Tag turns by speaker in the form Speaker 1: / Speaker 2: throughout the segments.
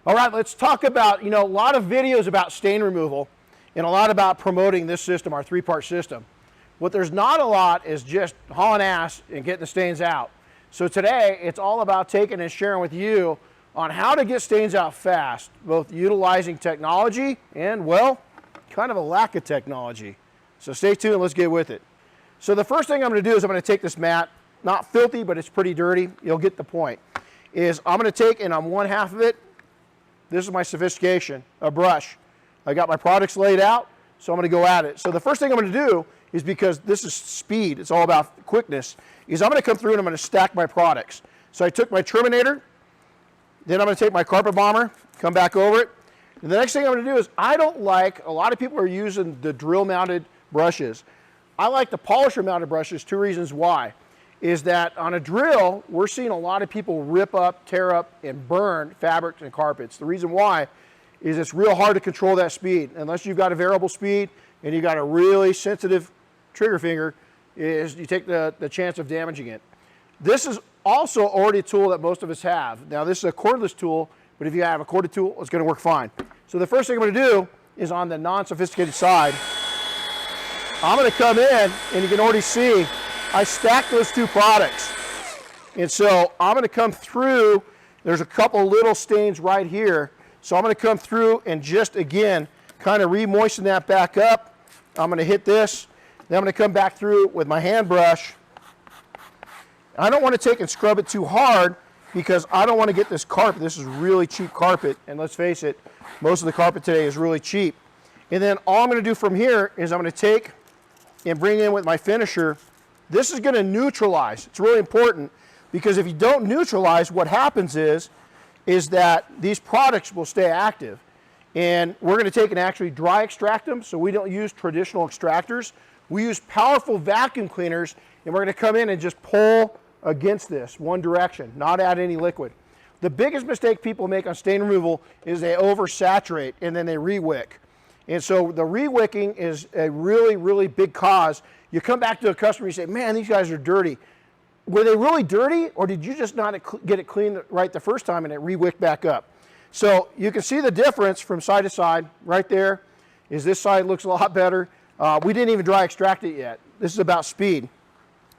Speaker 1: All right, let's talk about, a lot of videos about stain removal and a lot about promoting this system, our three-part system. What there's not a lot is just hauling ass and getting the stains out. So today, it's all about taking and sharing with you on how to get stains out fast, both utilizing technology and, well, kind of a lack of technology. So stay tuned and let's get with it. So the first thing I'm going to do is I'm going to take this mat, not filthy, but it's pretty dirty. You'll get the point. Is I'm going to take, and on one half of it, this is my sophistication, a brush. I got my products laid out, so I'm going to go at it. So the first thing I'm going to do is, because this is speed, it's all about quickness, is I'm going to come through and I'm going to stack my products. So I took my Terminator, then I'm going to take my Carpet Bomber, come back over it. And the next thing I'm going to do is, I don't like, a lot of people are using the drill mounted brushes. I like the polisher mounted brushes. Two reasons why. Is that on a drill, we're seeing a lot of people rip up, tear up, and burn fabrics and carpets. The reason why is it's real hard to control that speed. Unless you've got a variable speed and you've got a really sensitive trigger finger, is you take the chance of damaging it. This is also already a tool that most of us have. Now this is a cordless tool, but if you have a corded tool, it's going to work fine. So the first thing I'm going to do is, on the non-sophisticated side, I'm going to come in, and you can already see I stacked those two products. And so I'm going to come through, there's a couple little stains right here. So I'm going to come through and just, again, kind of re-moisten that back up. I'm going to hit this. Then I'm going to come back through with my hand brush. I don't want to take and scrub it too hard, because I don't want to get this carpet. This is really cheap carpet, and let's face it, most of the carpet today is really cheap. And then all I'm going to do from here is I'm going to take and bring in with my finisher. This is going to neutralize. It's really important, because if you don't neutralize, what happens is that these products will stay active. And we're going to take and actually dry extract them, so we don't use traditional extractors. We use powerful vacuum cleaners, and we're going to come in and just pull against this one direction, not add any liquid. The biggest mistake people make on stain removal is they oversaturate and then they re-wick. And so the re-wicking is a really, really big cause. You come back to a customer and you say, man, these guys are dirty. Were they really dirty, or did you just not get it cleaned right the first time and it re-wicked back up? So you can see the difference from side to side. Right there is, this side looks a lot better. We didn't even dry extract it yet. This is about speed.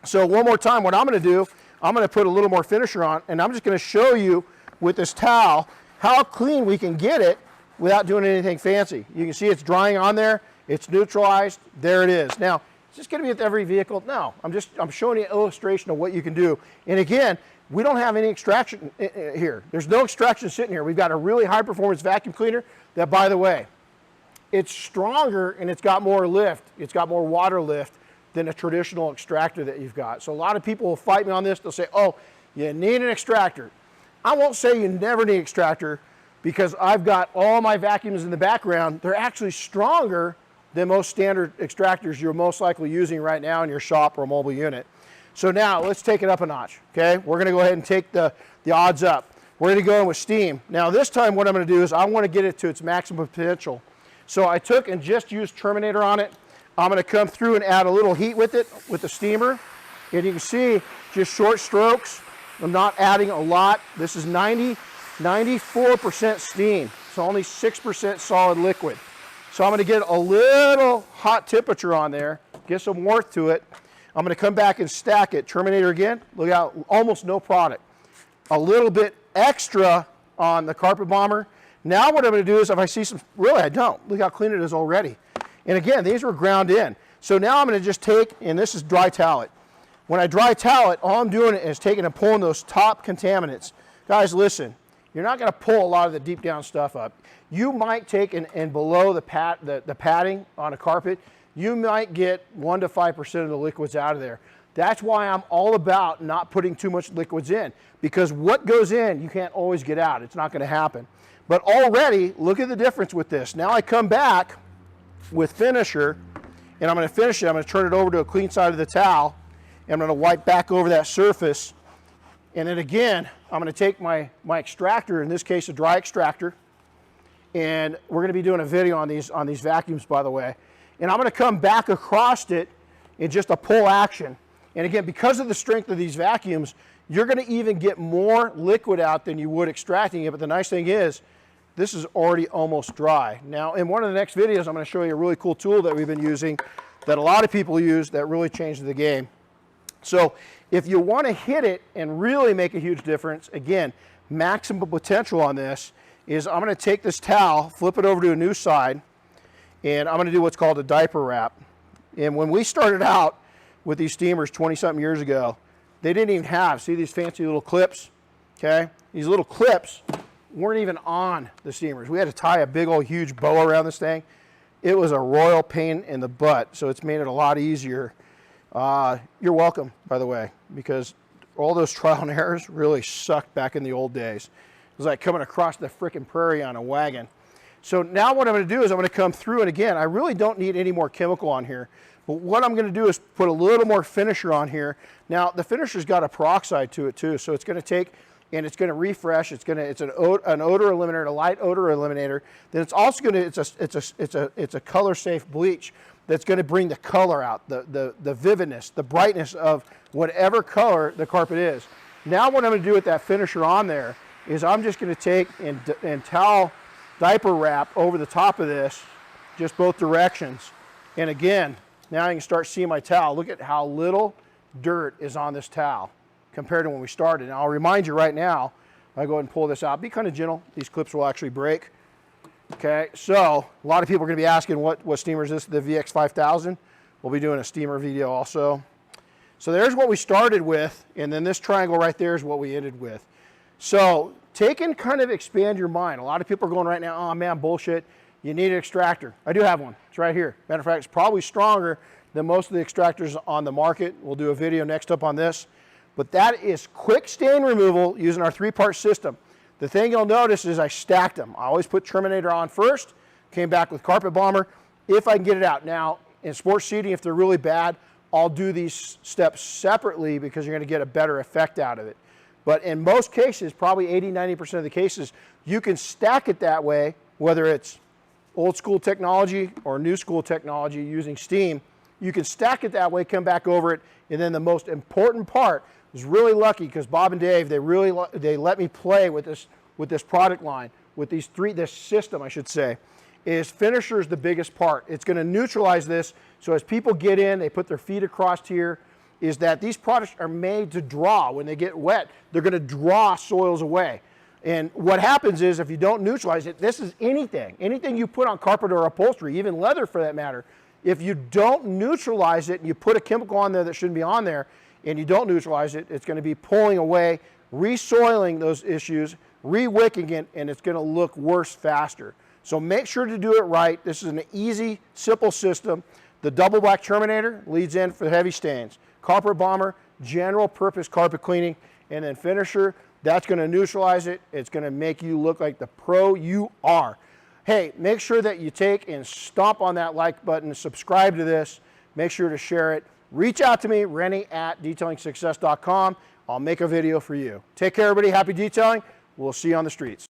Speaker 1: So one more time, what I'm going to do, I'm going to put a little more finisher on, and I'm just going to show you with this towel how clean we can get it without doing anything fancy. You can see it's drying on there. It's neutralized. There it is. Now, is this going to be with every vehicle? No. I'm showing you an illustration of what you can do. And again, we don't have any extraction here. There's no extraction sitting here. We've got a really high-performance vacuum cleaner that, by the way, it's stronger and it's got more lift. It's got more water lift than a traditional extractor that you've got. So a lot of people will fight me on this. They'll say, oh, you need an extractor. I won't say you never need an extractor, because I've got all my vacuums in the background. They're actually stronger than most standard extractors you're most likely using right now in your shop or mobile unit. So now let's take it up a notch, okay? We're going to go ahead and take the odds up. We're going to go in with steam. Now this time what I'm going to do is I want to get it to its maximum potential. So I took and just used Terminator on it. I'm going to come through and add a little heat with it, with the steamer. And you can see just short strokes. I'm not adding a lot. This is 94% steam, so only 6% solid liquid. So I'm going to get a little hot temperature on there, get some warmth to it. I'm going to come back and stack it. Terminator again, look out, almost no product. A little bit extra on the Carpet Bomber. Now what I'm going to do is, if I see some, really I don't, look how clean it is already. And again, these were ground in. So now I'm going to just take, and this is dry towel it. When I dry towel it, all I'm doing is taking and pulling those top contaminants. Guys, listen, you're not going to pull a lot of the deep down stuff up. You might take and below the padding on a carpet, you might get 1 to 5% of the liquids out of there. That's why I'm all about not putting too much liquids in, because what goes in, you can't always get out. It's not going to happen. But already, look at the difference with this. Now I come back with finisher, and I'm going to finish it. I'm going to turn it over to a clean side of the towel, and I'm going to wipe back over that surface. And then again, I'm going to take my extractor, in this case a dry extractor, and we're going to be doing a video on these vacuums, by the way. And I'm going to come back across it in just a pull action. And again, because of the strength of these vacuums, you're going to even get more liquid out than you would extracting it. But the nice thing is, this is already almost dry. Now, in one of the next videos, I'm going to show you a really cool tool that we've been using that a lot of people use that really changed the game. So if you want to hit it and really make a huge difference, again, maximum potential on this is I'm going to take this towel, flip it over to a new side, and I'm going to do what's called a diaper wrap. And when we started out with these steamers 20-something years ago, they didn't even have, see these fancy little clips, okay? These little clips weren't even on the steamers. We had to tie a big old huge bow around this thing. It was a royal pain in the butt, so it's made it a lot easier. You're welcome, by the way, because all those trial and errors really sucked back in the old days. It was like coming across the frickin' prairie on a wagon. So now what I'm going to do is I'm going to come through, and again, I really don't need any more chemical on here, but what I'm going to do is put a little more finisher on here. Now, the finisher's got a peroxide to it too, so it's going to take and it's going to refresh. It's an odor eliminator, a light odor eliminator. Then it's also going to it's a color safe bleach that's going to bring the color out, the vividness, the brightness of whatever color the carpet is. Now what I'm going to do with that finisher on there is I'm just going to take and towel diaper wrap over the top of this, just both directions. And again, now you can start seeing my towel. Look at how little dirt is on this towel compared to when we started. And I'll remind you right now, I'll go ahead and pull this out. Be kind of gentle. These clips will actually break. Okay, so a lot of people are going to be asking what steamer is this, the VX5000. We'll be doing a steamer video also. So there's what we started with, and then this triangle right there is what we ended with. So take and kind of expand your mind. A lot of people are going right now, oh man, bullshit, you need an extractor. I do have one. It's right here. Matter of fact, it's probably stronger than most of the extractors on the market. We'll do a video next up on this. But that is quick stain removal using our 3-part system. The thing you'll notice is I stacked them. I always put Terminator on first, came back with Carpet Bomber, if I can get it out. Now, in sports seating, if they're really bad, I'll do these steps separately because you're going to get a better effect out of it. But in most cases, probably 80–90% of the cases, you can stack it that way, whether it's old school technology or new school technology using steam. You can stack it that way, come back over it, and then the most important part is really lucky because Bob and Dave, they let me play with this product line, with this system, I should say, is finisher is the biggest part. It's going to neutralize this, so as people get in, they put their feet across here, is that these products are made to draw. When they get wet, they're going to draw soils away. And what happens is if you don't neutralize it, this is anything you put on carpet or upholstery, even leather for that matter, if you don't neutralize it and you put a chemical on there that shouldn't be on there and you don't neutralize it, it's going to be pulling away, re-soiling those issues, re-wicking it, and it's going to look worse faster. So make sure to do it right. This is an easy, simple system. The Double Black Terminator leads in for heavy stains. Carpet Bomber, general purpose carpet cleaning, and then finisher, that's going to neutralize it. It's going to make you look like the pro you are. Hey, make sure that you take and stomp on that like button, subscribe to this, make sure to share it. Reach out to me, Renny@detailingsuccess.com. I'll make a video for you. Take care, everybody. Happy detailing. We'll see you on the streets.